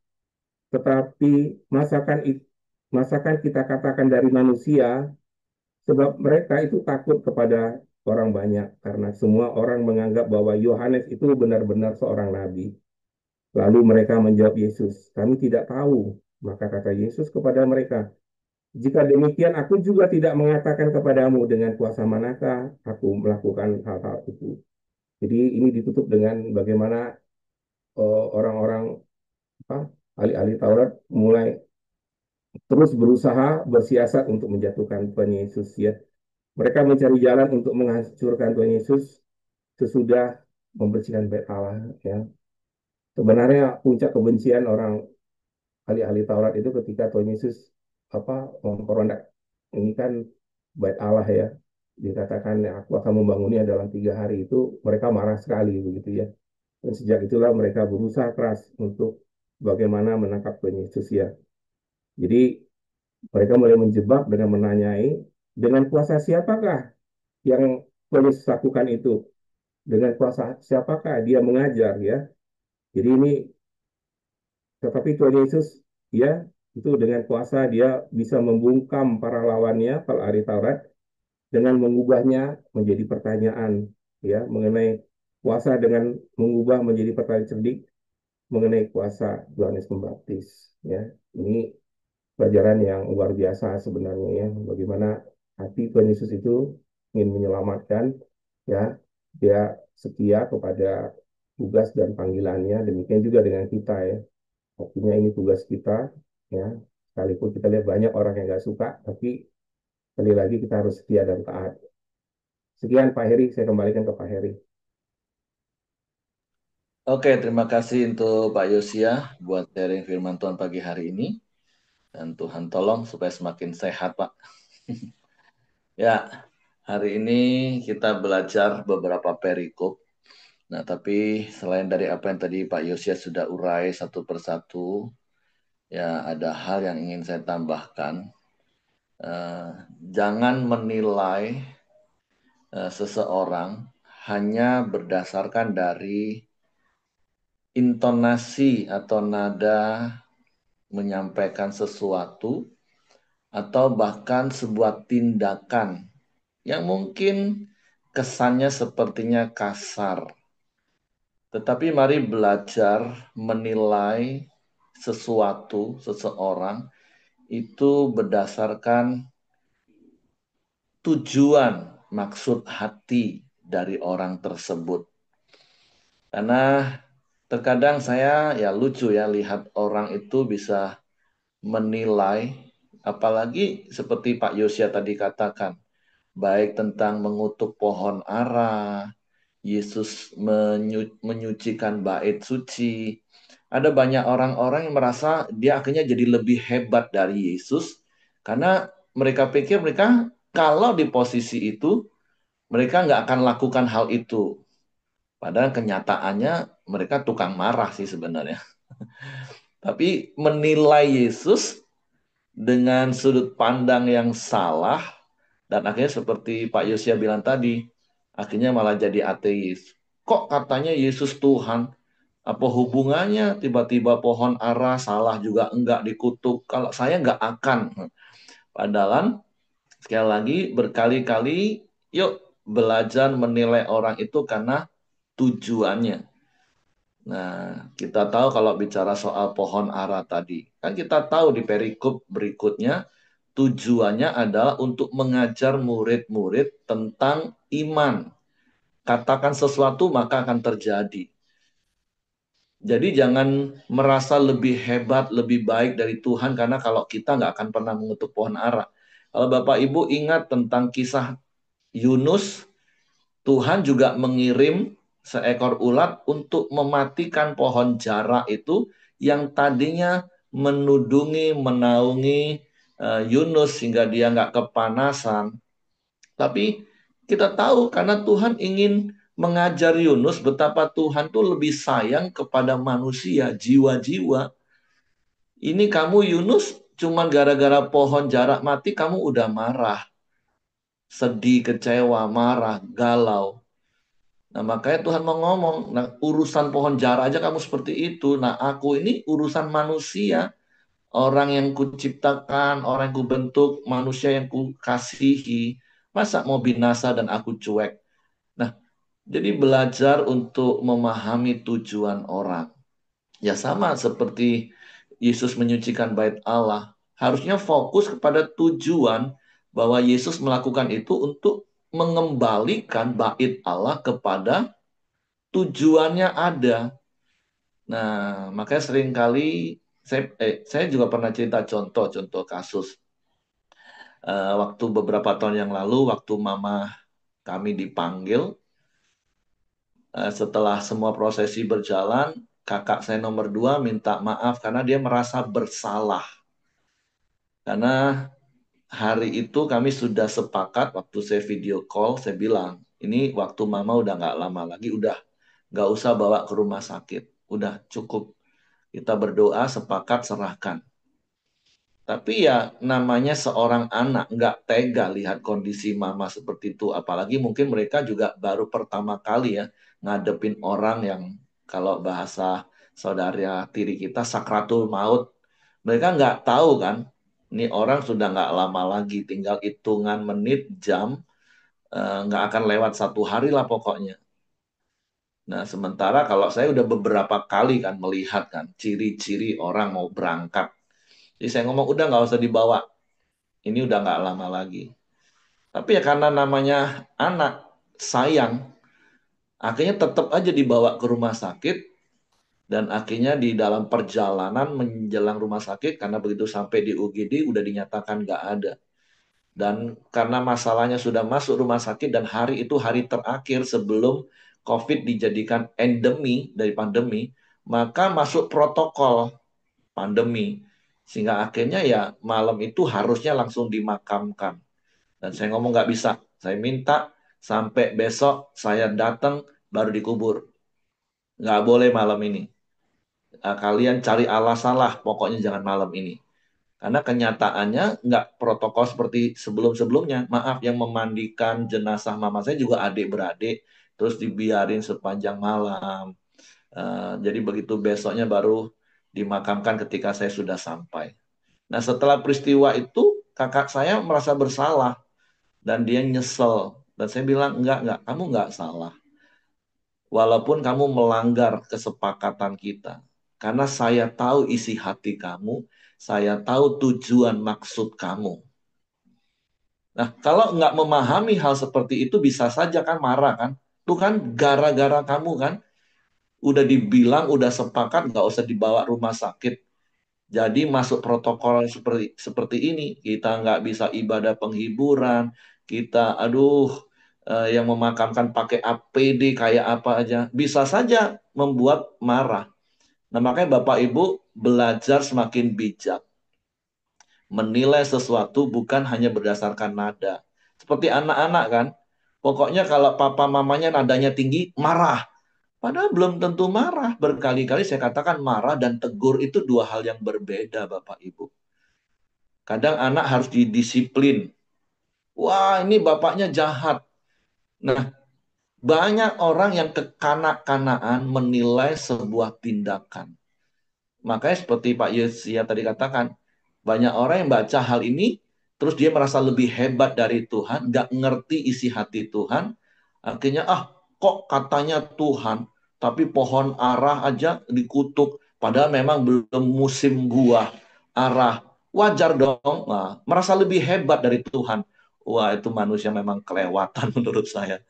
Tetapi masakan kita katakan dari manusia, sebab mereka itu takut kepada orang banyak karena semua orang menganggap bahwa Yohanes itu benar-benar seorang nabi. Lalu mereka menjawab Yesus, kami tidak tahu. Maka kata Yesus kepada mereka, jika demikian aku juga tidak mengatakan kepadamu dengan kuasa manakah aku melakukan hal-hal itu. Jadi ini ditutup dengan bagaimana orang-orang ahli-ahli Taurat mulai terus berusaha bersiasat untuk menjatuhkan Tuhan Yesus ya. Mereka mencari jalan untuk menghancurkan Tuhan Yesus sesudah membersihkan bait Allah ya. Sebenarnya puncak kebencian orang ahli-ahli Taurat itu ketika Tuhan Yesus memperondak ini kan bait Allah ya. Dikatakan ya, aku akan membangunnya dalam 3 hari itu mereka marah sekali begitu ya. Dan sejak itulah mereka berusaha keras untuk bagaimana menangkap Tuhan Yesus ya. Jadi mereka mulai menjebak dengan menanyai dengan kuasa siapakah yang Tuhan Yesus lakukan itu? Dengan kuasa siapakah dia mengajar ya? Jadi ini tetapi Tuhan Yesus ya itu dengan kuasa dia bisa membungkam para lawannya, para ahli Taurat dengan mengubahnya menjadi pertanyaan ya mengenai kuasa dengan mengubah menjadi pertanyaan cerdik mengenai kuasa Yohanes Pembaptis ya. Ini pelajaran yang luar biasa sebenarnya ya. Bagaimana hati Tuhan Yesus itu ingin menyelamatkan, ya, dia setia kepada tugas dan panggilannya. Demikian juga dengan kita ya. Artinya ini tugas kita ya. Sekalipun kita lihat banyak orang yang nggak suka, tapi sekali lagi kita harus setia dan taat. Sekian Pak Heri, saya kembalikan ke Pak Heri. Oke, terima kasih untuk Pak Yosia buat sharing firman Tuhan pagi hari ini. Dan Tuhan tolong supaya semakin sehat, Pak. Ya, hari ini kita belajar beberapa perikop. Nah, tapi selain dari apa yang tadi Pak Yosia sudah urai satu persatu, ya ada hal yang ingin saya tambahkan. Eh, jangan menilai seseorang hanya berdasarkan dari intonasi atau nada menyampaikan sesuatu atau bahkan sebuah tindakan yang mungkin kesannya sepertinya kasar. Tetapi mari belajar menilai sesuatu, seseorang itu berdasarkan tujuan, maksud hati dari orang tersebut. Karena terkadang saya ya lucu ya lihat orang itu bisa menilai, apalagi seperti Pak Yosia tadi katakan, baik tentang mengutuk pohon ara, Yesus menyucikan bait suci. Ada banyak orang-orang yang merasa dia akhirnya jadi lebih hebat dari Yesus karena mereka pikir mereka kalau di posisi itu mereka nggak akan lakukan hal itu. Padahal kenyataannya mereka tukang marah sih sebenarnya. Tapi menilai Yesus dengan sudut pandang yang salah dan akhirnya seperti Pak Yosia bilang tadi, akhirnya malah jadi ateis. Kok katanya Yesus Tuhan? Apa hubungannya tiba-tiba pohon ara salah juga enggak dikutuk? Kalau saya enggak akan. Padahal sekali lagi berkali-kali yuk belajar menilai orang itu karena tujuannya. Nah, kita tahu kalau bicara soal pohon ara tadi, kan kita tahu di perikop berikutnya tujuannya adalah untuk mengajar murid-murid tentang iman. Katakan sesuatu maka akan terjadi. Jadi jangan merasa lebih hebat, lebih baik dari Tuhan karena kalau kita nggak akan pernah mengutuk pohon ara. Kalau Bapak Ibu ingat tentang kisah Yunus, Tuhan juga mengirim seekor ulat untuk mematikan pohon jara itu yang tadinya menudungi, menaungi Yunus sehingga dia nggak kepanasan. Tapi kita tahu karena Tuhan ingin mengajar Yunus betapa Tuhan tuh lebih sayang kepada manusia, jiwa-jiwa. Ini kamu Yunus cuman gara-gara pohon jarak mati kamu udah marah, sedih, kecewa, marah, galau. Nah, makanya Tuhan mau ngomong, nah urusan pohon jara aja kamu seperti itu. Nah, aku ini urusan manusia, orang yang kuciptakan, orang yang kubentuk, manusia yang kukasihi. Masa mau binasa dan aku cuek? Nah, jadi belajar untuk memahami tujuan orang. Ya sama seperti Yesus menyucikan bait Allah. Harusnya fokus kepada tujuan bahwa Yesus melakukan itu untuk mengembalikan bait Allah kepada tujuannya ada. Nah, makanya seringkali saya juga pernah cerita contoh-contoh kasus. Waktu beberapa tahun yang lalu, waktu mama kami dipanggil, setelah semua prosesi berjalan, kakak saya nomor dua minta maaf karena dia merasa bersalah. Karena hari itu kami sudah sepakat waktu saya video call, saya bilang, ini waktu mama udah nggak lama lagi, udah nggak usah bawa ke rumah sakit. Udah cukup. Kita berdoa, sepakat, serahkan. Tapi ya namanya seorang anak nggak tega lihat kondisi mama seperti itu. Apalagi mungkin mereka juga baru pertama kali ya ngadepin orang yang kalau bahasa saudara tiri kita sakratul maut. Mereka nggak tahu kan, ini orang sudah nggak lama lagi, tinggal hitungan menit, jam, nggak akan lewat satu hari lah pokoknya. Nah, sementara kalau saya udah beberapa kali kan melihat kan ciri-ciri orang mau berangkat Jadi saya ngomong udah nggak usah dibawa. Ini udah nggak lama lagi. Tapi ya karena namanya anak sayang, akhirnya tetap aja dibawa ke rumah sakit dan akhirnya di dalam perjalanan menjelang rumah sakit karena begitu sampai di UGD udah dinyatakan nggak ada. Dan karena masalahnya sudah masuk rumah sakit dan hari itu hari terakhir sebelum COVID dijadikan endemi dari pandemi, maka masuk protokol pandemi. Sehingga akhirnya ya malam itu harusnya langsung dimakamkan. Dan saya ngomong nggak bisa. Saya minta sampai besok saya datang baru dikubur. Nggak boleh malam ini. Kalian cari alasan lah, pokoknya jangan malam ini. Karena kenyataannya nggak protokol seperti sebelum-sebelumnya. Maaf, yang memandikan jenazah mama saya juga adik-beradik, terus dibiarin sepanjang malam. Jadi begitu besoknya baru dimakamkan ketika saya sudah sampai. Nah setelah peristiwa itu kakak saya merasa bersalah dan dia nyesel. Dan saya bilang, enggak, kamu enggak salah. Walaupun kamu melanggar kesepakatan kita. Karena saya tahu isi hati kamu, saya tahu tujuan maksud kamu. Nah, kalau enggak memahami hal seperti itu, bisa saja kan marah kan. Tuh kan gara-gara kamu kan, udah dibilang, udah sepakat, nggak usah dibawa rumah sakit. Jadi masuk protokol seperti seperti ini, kita nggak bisa ibadah penghiburan, kita aduh yang memakamkan pakai APD kayak apa aja, bisa saja membuat marah. Nah makanya Bapak Ibu belajar semakin bijak, menilai sesuatu bukan hanya berdasarkan nada. Seperti anak-anak kan, pokoknya kalau papa mamanya nadanya tinggi, marah. Padahal belum tentu marah. Berkali-kali saya katakan marah dan tegur itu dua hal yang berbeda, Bapak Ibu. Kadang anak harus didisiplin. Wah, ini bapaknya jahat. Nah, banyak orang yang kekanak-kanaan menilai sebuah tindakan. Makanya seperti Pak Yesia tadi katakan, banyak orang yang baca hal ini, terus dia merasa lebih hebat dari Tuhan, nggak ngerti isi hati Tuhan, akhirnya, kok katanya Tuhan, tapi pohon arah aja dikutuk, padahal memang belum musim buah arah. Wajar dong, nah, merasa lebih hebat dari Tuhan. Wah, itu manusia memang kelewatan menurut saya.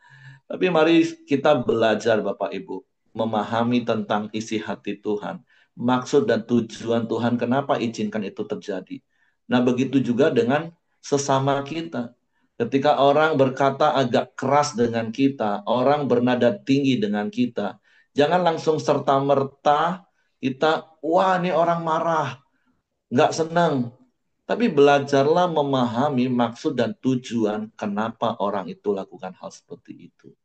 Tapi mari kita belajar Bapak Ibu, memahami tentang isi hati Tuhan, maksud dan tujuan Tuhan kenapa izinkan itu terjadi. Nah, begitu juga dengan sesama kita. Ketika orang berkata agak keras dengan kita, orang bernada tinggi dengan kita, jangan langsung serta-merta kita, wah ini orang marah, nggak senang. Tapi belajarlah memahami maksud dan tujuan kenapa orang itu lakukan hal seperti itu.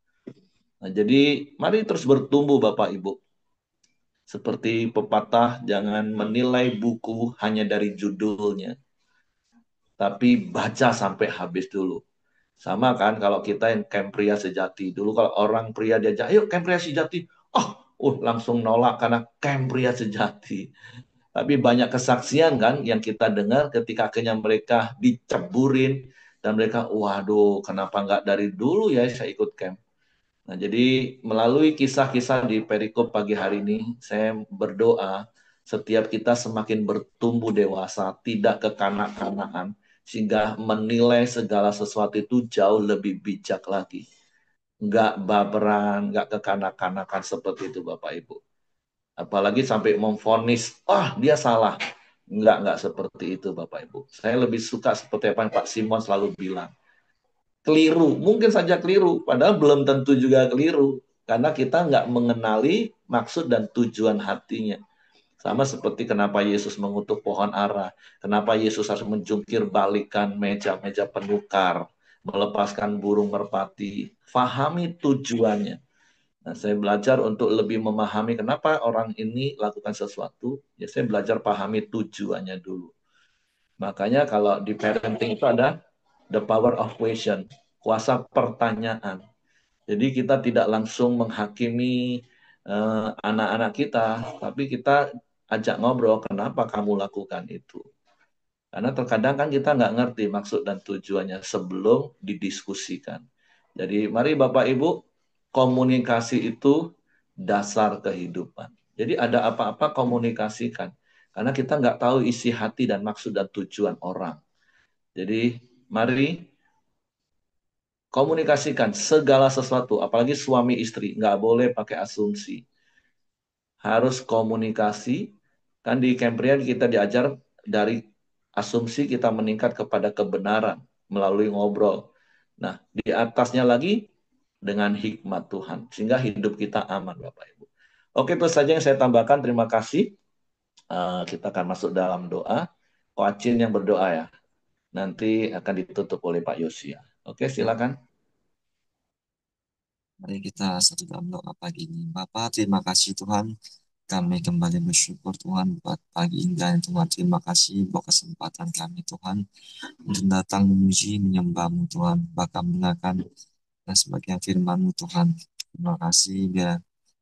Nah, jadi mari terus bertumbuh Bapak Ibu. Seperti pepatah, jangan menilai buku hanya dari judulnya, tapi baca sampai habis dulu. Sama kan kalau kita yang camp pria sejati. Dulu kalau orang pria diajak, ayo camp pria sejati. Langsung nolak karena camp pria sejati. Tapi banyak kesaksian kan yang kita dengar ketika akhirnya mereka diceburin dan mereka, waduh, kenapa nggak dari dulu ya saya ikut camp. Nah, jadi melalui kisah-kisah di perikop pagi hari ini, saya berdoa setiap kita semakin bertumbuh dewasa, tidak kekanak-kanakan, sehingga menilai segala sesuatu itu jauh lebih bijak lagi. Nggak baperan, nggak kekanak-kanakan seperti itu Bapak Ibu. Apalagi sampai memvonis, dia salah. Nggak seperti itu Bapak Ibu. Saya lebih suka seperti apa yang Pak Simon selalu bilang. Keliru, mungkin saja keliru, padahal belum tentu juga keliru. Karena kita nggak mengenali maksud dan tujuan hatinya. Sama seperti kenapa Yesus mengutuk pohon ara, kenapa Yesus harus menjungkir balikan meja-meja penukar, melepaskan burung merpati. Fahami tujuannya. Nah, saya belajar untuk lebih memahami kenapa orang ini lakukan sesuatu. Ya, saya belajar pahami tujuannya dulu. Makanya kalau di parenting itu ada the power of question, kuasa pertanyaan. Jadi kita tidak langsung menghakimi anak-anak kita, tapi kita ajak ngobrol kenapa kamu lakukan itu. Karena terkadang kan kita nggak ngerti maksud dan tujuannya sebelum didiskusikan. Jadi mari Bapak Ibu, komunikasi itu dasar kehidupan. Jadi ada apa-apa komunikasikan. Karena kita nggak tahu isi hati dan maksud dan tujuan orang. Jadi mari komunikasikan segala sesuatu, apalagi suami istri, nggak boleh pakai asumsi. Harus komunikasi. Kan di Cambrian kita diajar dari asumsi kita meningkat kepada kebenaran melalui ngobrol. Nah, di atasnya lagi dengan hikmat Tuhan. Sehingga hidup kita aman, Bapak Ibu. Oke, itu saja yang saya tambahkan. Terima kasih. Kita akan masuk dalam doa. Koacin yang berdoa ya. Nanti akan ditutup oleh Pak Yosia. Oke, Ya, silakan. mari kita satu dalam doa pagi ini. Bapak, terima kasih Tuhan. Kami kembali bersyukur Tuhan buat pagi indah ini Tuhan. Terima kasih buat kesempatan kami Tuhan untuk datang memuji, menyembahmu Tuhan. Bahkan mendengarkan dan sebagian firman-Mu Tuhan. Terima kasih biar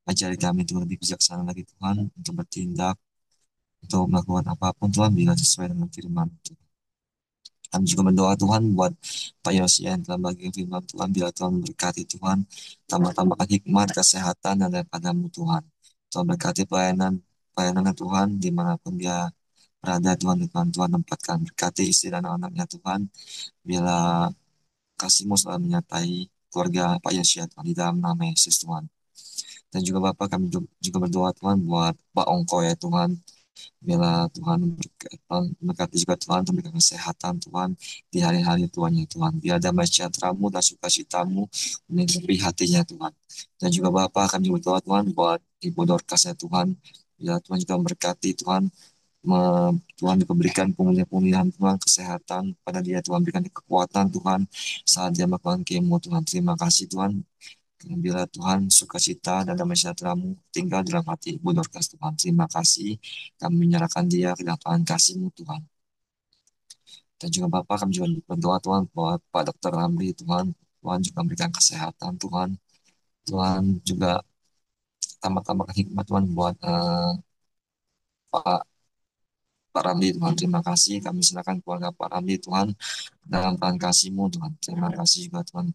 ajari kami untuk lebih bijaksana lagi Tuhan untuk bertindak, untuk melakukan apapun Tuhan bila sesuai dengan firman Tuhan. Kami juga berdoa Tuhan buat Pak Yosia yang telah bagi firman Tuhan. Bila Tuhan berkati Tuhan, tambah-tambahkan hikmat, kesehatan, dan daripadamu Tuhan. Tuhan berkati pelayanan Tuhan, dimanapun dia berada Tuhan, di Tuhan, Tuhan tempatkan. Berkati istri dan anak-anaknya Tuhan, bila kasih-Mu selalu menyertai keluarga Pak Yosia Tuhan, di dalam nama Yesus Tuhan. Dan juga Bapak kami juga berdoa Tuhan buat Pak Ongko ya Tuhan, bila Tuhan berkati juga Tuhan untuk memberikan kesehatan Tuhan di hari-hari Tuhan ya Tuhan. Biar damai sejahtera-Mu dan sukacita-Mu menyertai hatinya Tuhan. Dan juga Bapa kami berdoa Tuhan buat Ibu Dorcas ya Tuhan. Bila Tuhan juga memberkati Tuhan, Tuhan juga berikan pemulihan Tuhan, kesehatan pada dia Tuhan, berikan kekuatan Tuhan saat dia melakukan kemo Tuhan. Terima kasih Tuhan. Bila Tuhan sukacita dan damai sejahtera-Mu tinggal dalam hati Ibu Dorcas Tuhan. Terima kasih. Kami menyerahkan dia ke dalam tangan kasih-Mu Tuhan. Dan juga Bapak kami juga berdoa Tuhan buat Pak Dokter Ramli Tuhan. Tuhan juga memberikan kesehatan Tuhan. Tuhan juga tambah-tambahkan hikmat Tuhan buat Pak Pak Ramli Tuhan. Terima kasih. Kami serahkan keluarga Pak Ramli Tuhan dalam tangan kasih-Mu Tuhan. Terima kasih juga Tuhan.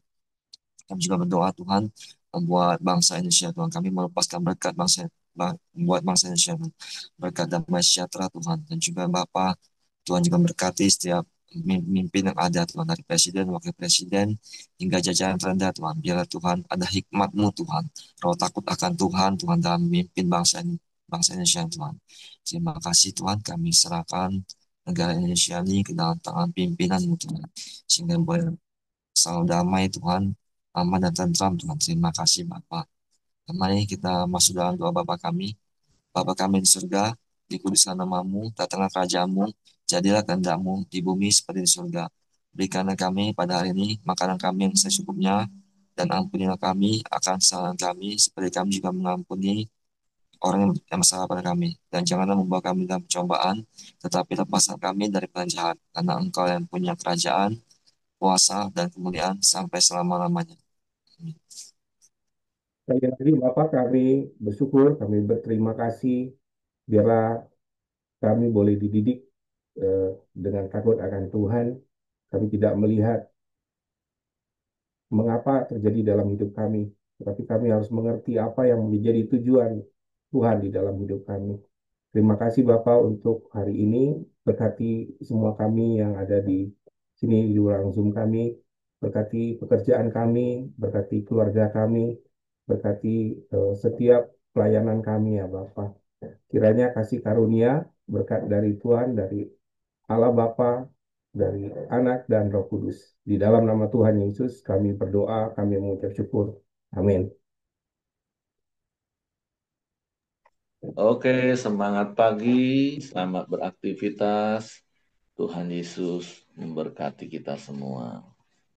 Kami juga berdoa Tuhan membuat bangsa Indonesia Tuhan. Kami melepaskan berkat buat bangsa Indonesia Tuhan. Berkat damai sejahtera Tuhan. Dan juga Bapa Tuhan juga berkati setiap pemimpin yang ada Tuhan, dari presiden, wakil presiden hingga jajaran terendah Tuhan. Biarlah Tuhan ada hikmat-Mu Tuhan. Roh takut akan Tuhan Tuhan dalam memimpin bangsa Indonesia Tuhan. Terima kasih Tuhan, kami serahkan negara Indonesia ini ke dalam tangan pimpinan-Mu Tuhan. Sehingga boleh selalu damai Tuhan, aman dan tentram Tuhan. Terima kasih Bapa. Mari kita masuk dalam doa Bapa kami. Bapa kami di surga, dikuduskan namamu, datanglah kerajaan-Mu, jadilah kehendak-Mu di bumi seperti di surga. Berikanlah kami pada hari ini makanan kami yang secukupnya, dan ampunilah kami akan kesalahan kami, seperti kami juga mengampuni orang yang bersalah pada kami. Dan janganlah membawa kami dalam pencobaan, tetapi lepaskan kami dari jahat, karena Engkau yang punya kerajaan, kuasa, dan kemuliaan sampai selama-lamanya. Amin. Sekali lagi Bapak kami bersyukur, kami berterima kasih, biarlah kami boleh dididik eh, dengan takut akan Tuhan. Kami tidak melihat mengapa terjadi dalam hidup kami, tetapi kami harus mengerti apa yang menjadi tujuan Tuhan di dalam hidup kami. Terima kasih Bapak untuk hari ini. Berkati semua kami yang ada di sini di ruang Zoom kami. Berkati pekerjaan kami, berkati keluarga kami, berkati setiap pelayanan kami ya Bapak. Kiranya kasih karunia, berkat dari Tuhan, dari Allah Bapa, dari Anak dan Roh Kudus. Di dalam nama Tuhan Yesus kami berdoa, kami mengucap syukur. Amin. Oke, semangat pagi, selamat beraktivitas. Tuhan Yesus memberkati kita semua.